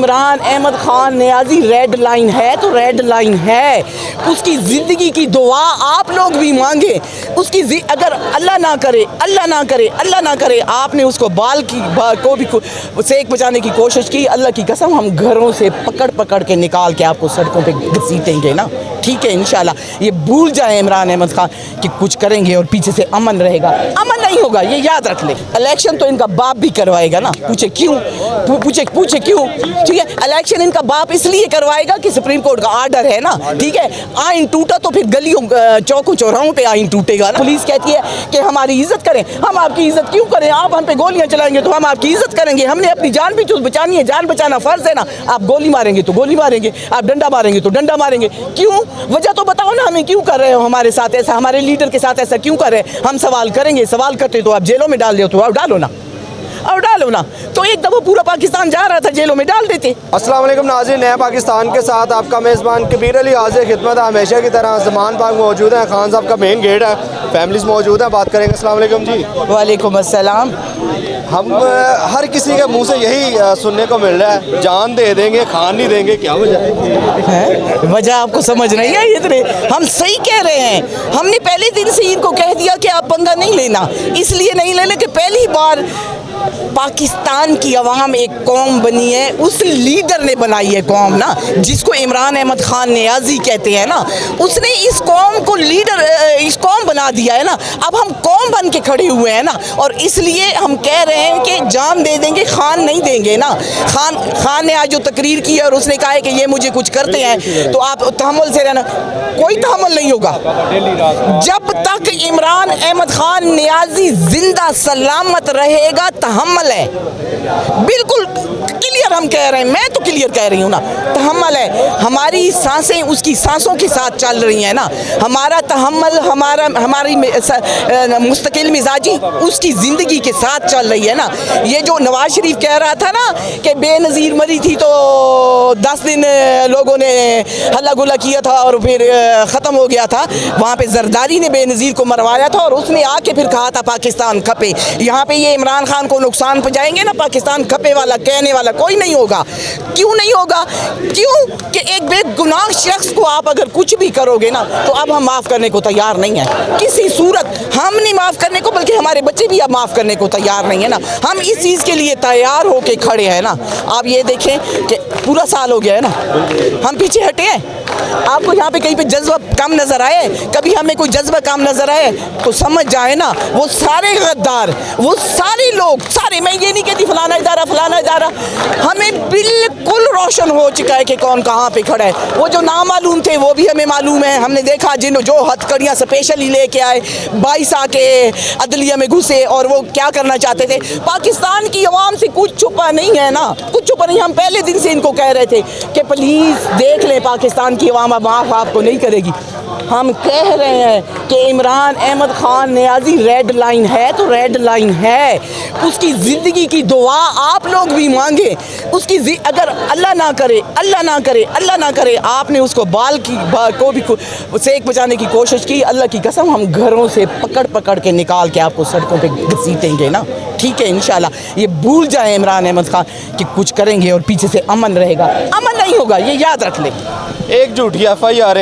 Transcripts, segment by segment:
Imran Ahmad Khan Niazi red line है तो red line है। उसकी ज़िंदगी की दुआ आप लोग भी मांगे। उसकी अगर अल्लाह ना करे, अल्लाह ना करे, अल्लाह ना करे, आपने उसको बाल को भी सेक बचाने की कोशिश की, अल्लाह की कसम हम घरों से पकड़ पकड़ के निकाल के आपको सड़कों पे घसीटेंगे ना। ठीक है, इंशाल्लाह। ये भूल जाए इमरान अहमद खान कि कुछ करेंगे और पीछे से अमन रहेगा। अमन नहीं होगा, ये याद रख ले। इलेक्शन तो इनका बाप भी करवाएगा ना। पूछे क्यों, पूछे क्यों? ठीक है, इलेक्शन इनका बाप इसलिए करवाएगा कि सुप्रीम कोर्ट का आर्डर है ना। ठीक है, आइन टूटा तो फिर गलियों चौकों चौराहों पे आइन टूटेगा ना। पुलिस कहती है कि हमारी इज्जत करें। हम आपकी इज्जत क्यों करें? आप हम पे गोलियां चलाएंगे तो हम आपकी इज्जत करेंगे। हमने अपनी जान भी तो बचानी है, जान बचाना फर्ज है ना। आप गोली मारेंगे तो गोली मारेंगे, आप डंडा मारेंगे तो डंडा मारेंगे। क्यों? वजह तो बताओ ना, हमें क्यों कर रहे हो हमारे साथ ऐसा, हमारे लीडर के साथ ऐसा क्यों कर रहे हैं? हम सवाल करेंगे, सवाल करते तो आप जेलों में डाल दो तो आप डालो ना, और डालो ना। तो एक दफ़ा पूरा पाकिस्तान जा रहा था, जेलों में डाल देते। अस्सलाम वालेकुम नाज़रीन, नया पाकिस्तान के साथ आपका मेज़बान कबीर अली हाज़िर खिदमत है। हमेशा की तरह ज़मान पाक मौजूद हैं, खान साहब का मेन गेट है, फैमिलीज़ मौजूद हैं, बात करेंगे। अस्सलाम वालेकुम जी। वालेकुम अस्सलाम। हम हर किसी के मुंह से यही सुनने को मिल रहा है, जान दे देंगे, खान नहीं देंगे। क्या वजह है? वजह आपको समझ नहीं आई इतने? हम सही कह रहे हैं। हमने पहले दिन से इनको कह दिया कि आप पंगा नहीं लेना। इसलिए नहीं लेना कि पहली बार पाकिस्तान की अवाम एक कौम बनी है, उस लीडर ने बनाई है कौम ना, जिसको इमरान अहमद खान नियाज़ी कहते हैं ना। उसने इस कौम को लीडर, इस कौम बना दिया है ना। अब हम कौम बन के खड़े हुए हैं ना, और इसलिए हम कह रहे हैं कि जान दे देंगे, खान नहीं देंगे ना। खान ने आज जो तकरीर की है और उसने कहा है कि ये मुझे कुछ करते हैं तो आप तहम्मुल से रहना। कोई तहम्मुल नहीं होगा जब तक इमरान अहमद खान नियाज़ी जिंदा सलामत रहेगा। तहम्मुल है, बिल्कुल क्लियर हम कह रहे हैं, मैं तो क्लियर कह रही हूँ ना। तहम्मुल है, हमारी सांसें उसकी सांसों के साथ चल रही हैं ना। हमारा तहम्मुल, हमारी मुस्तकिल मिजाजी उसकी ज़िंदगी के साथ चल रही है ना। ये जो नवाज शरीफ कह रहा था ना कि बेनज़ीर मरी थी तो 10 दिन लोगों ने हल्ला गुल्ला किया था और फिर ख़त्म हो गया था। वहाँ पे जरदारी ने बेनज़ीर को मरवाया था और उसने आके फिर कहा था पाकिस्तान खपे। यहाँ पे ये इमरान खान को नुकसान पहुँचाएंगे ना, पाकिस्तान खपे वाला कहने वाला कोई नहीं होगा। क्यों नहीं होगा? क्यों कि एक बेगुनाह शख्स को आप अगर कुछ भी करोगे ना तो अब हम माफ़ करने को तैयार नहीं है किसी सूरत। हम नहीं माफ़ करने को, बल्कि हमारे बच्चे भी अब माफ़ करने को तैयार नहीं है ना। हम इस चीज़ के लिए तैयार होके खड़े हैं ना। आप ये देखें कि पूरा साल हो गया है ना, हम पीछे हटे हैं। आपको यहाँ पे कहीं पे जज्बा कम नज़र आए, कभी हमें कोई जज्बा कम नज़र आए तो समझ जाए ना, वो सारे गद्दार, वो सारे लोग, सारे, मैं ये नहीं कहती फलाना इदारा, हमें बिल्कुल रोशन हो चुका है कि कौन कहाँ पे खड़ा है। वो जो नामालूम थे वो भी हमें मालूम है। हमने देखा जो हथकड़ियाँ स्पेशली लेके आए, 22 आके अदलिया में घुसे और वो क्या करना चाहते थे। पाकिस्तान की अवाम से कुछ छुपा नहीं है ना, कुछ छुपा नहीं। हम पहले दिन से इनको कह रहे थे कि प्लीज़ देख लें, पाकिस्तान की अवाम अब माफ़ आपको नहीं करेगी। हम कह रहे हैं कि इमरान अहमद खान नियाज़ी रेड लाइन है तो रेड लाइन है। उसकी ज़िंदगी की दुआ आप लोग भी मांगे। उसकी अगर अल्लाह ना करे, अल्लाह ना करे, अल्लाह ना करे, आपने उसको बाल को भी सेक बचाने की कोशिश की, अल्लाह की कसम हम घरों से पकड़ पकड़ के निकाल के आपको सड़कों पे घसीटेंगे ना। ठीक है, इंशाल्लाह। ये भूल जाए इमरान अहमद खान कि कुछ करेंगे और पीछे से अमन रहेगा। अमन नहीं होगा, ये याद रख ले। एक झूठी FIR,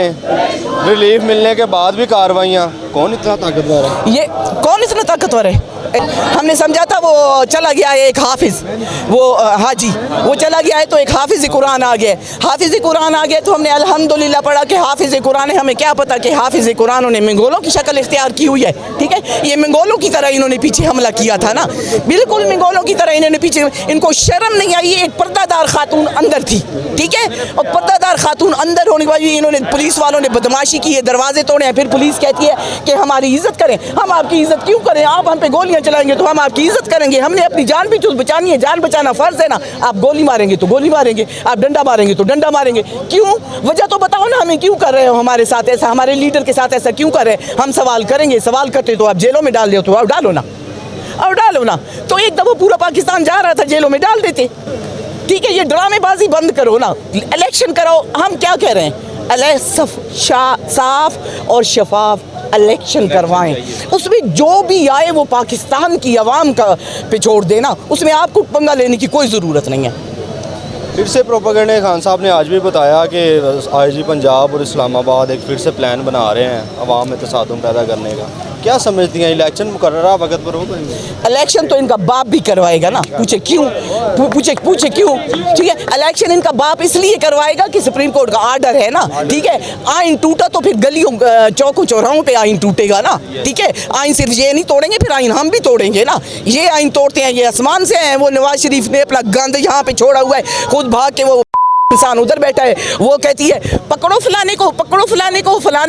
रिलीफ मिलने के बाद भी कार्रवाइयाँ, कौन इतना ताकतवर है? ये कौन इतना ताकतवर है? हमने समझा था वो चला गया है एक हाफिज़, वो हाजी, वो चला गया है तो एक हाफिज़ कुरान आ गया। हाफिज़ कुरान आ गया तो हमने अल्हम्दुलिल्लाह पढ़ा कि हाफिज़ कुरान है। हमें क्या पता कि हाफिज़ कुरान ने मंगोलों की शक्ल इख्तियार की हुई है। ठीक है, ये मंगोलों की तरह इन्होंने पीछे हमला किया था ना, बिल्कुल मंगोलों की तरह इन्होंने पीछे। इनको शर्म नहीं आई। एक पर्दादार खातून अंदर थी, ठीक है, और पर्दादार खातून अंदर होने के बाद इन्होंने, पुलिस वालों ने बदमाशी की है, दरवाजे तोड़े हैं। फिर पुलिस कहती है कि हमारी इज्जत करें। हम आपकी इज्जत क्यों करें? आप हम पे गोलियां चलाएंगे तो हम आपकी इज्जत करेंगे। हमने अपनी जान भी तो बचानी है, जान बचाना फर्ज है ना। आप गोली मारेंगे तो गोली मारेंगे, आप डंडा मारेंगे तो डंडा मारेंगे। क्यों? वजह तो बताओ ना, हमें क्यों कर रहे हो हमारे साथ ऐसा, हमारे लीडर के साथ ऐसा क्यों कर रहे हैं? हम सवाल करेंगे, सवाल करते तो आप जेलों में डाल दो तो आप डालो ना, और डालो ना। तो एक दफ़ा पूरा पाकिस्तान जा रहा था, जेलों में डाल देते। ठीक है, ये ड्रामेबाजी बंद करो ना, इलेक्शन कराओ। हम क्या कह रहे हैं? साफ और शफाफ इलेक्शन करवाएं। उसमें जो भी आए वो पाकिस्तान की आवाम का पे छोड़ देना, उसमें आपको पंगा लेने की कोई ज़रूरत नहीं है। پھر سے پروپیگنڈے خان صاحب نے آج بھی بتایا کہ آئی جی پنجاب اور اسلام آباد ایک پھر سے پلان بنا رہے ہیں عوام میں تصادم پیدا کرنے کا. کیا سمجھتی ہیں الیکشن مقررہ وقت پر ہوگا؟ الیکشن تو ان کا باپ بھی کروائے گا نا. پوچھے کیوں ٹھیک ہے. الیکشن ان کا باپ اس لیے کروائے گا کہ سپریم کورٹ کا آرڈر ہے نا. ٹھیک ہے. آئین ٹوٹا تو پھر گلیوں چوکوں چوراہوں پہ آئین ٹوٹے گا نا. ٹھیک ہے. آئین صرف یہ نہیں توڑیں گے, پھر آئین ہم بھی توڑیں گے نا. یہ آئین توڑتے ہیں یہ آسمان سے ہیں. وہ نواز شریف نے اپنا گند یہاں پہ چھوڑا ہوا ہے, خود بھاگ کے وہ انسان ادھر بیٹھا ہے. وہ کہتی ہے پکڑو فلانے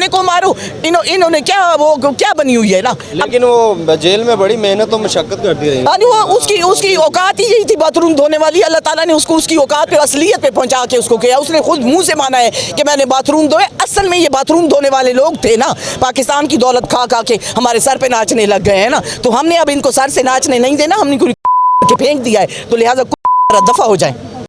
کو مارو. انہوں نے کیا بنی ہوئی ہے نا. لیکن وہ جیل میں بڑی محنت و مشقت کرتی رہی. یعنی وہ اس کی اوقات ہی یہی تھی باتھ روم دھونے والی. اللہ تعالیٰ نے اس کی اوقات پہ اصلیت پہ پہنچا کے اس کو کیا. اس نے خود منہ سے مانا ہے کہ میں نے باتھ روم دھوئے. اصل میں یہ باتھ روم دھونے والے لوگ تھے نا. پاکستان کی دولت کھا کے ہمارے سر پہ ناچنے لگ گئے ہیں نا. تو ہم نے اب ان کو سر سے ناچنے نہیں دینا. ہم نے پھینک دیا ہے, تو لہٰذا دفع ہو جائیں.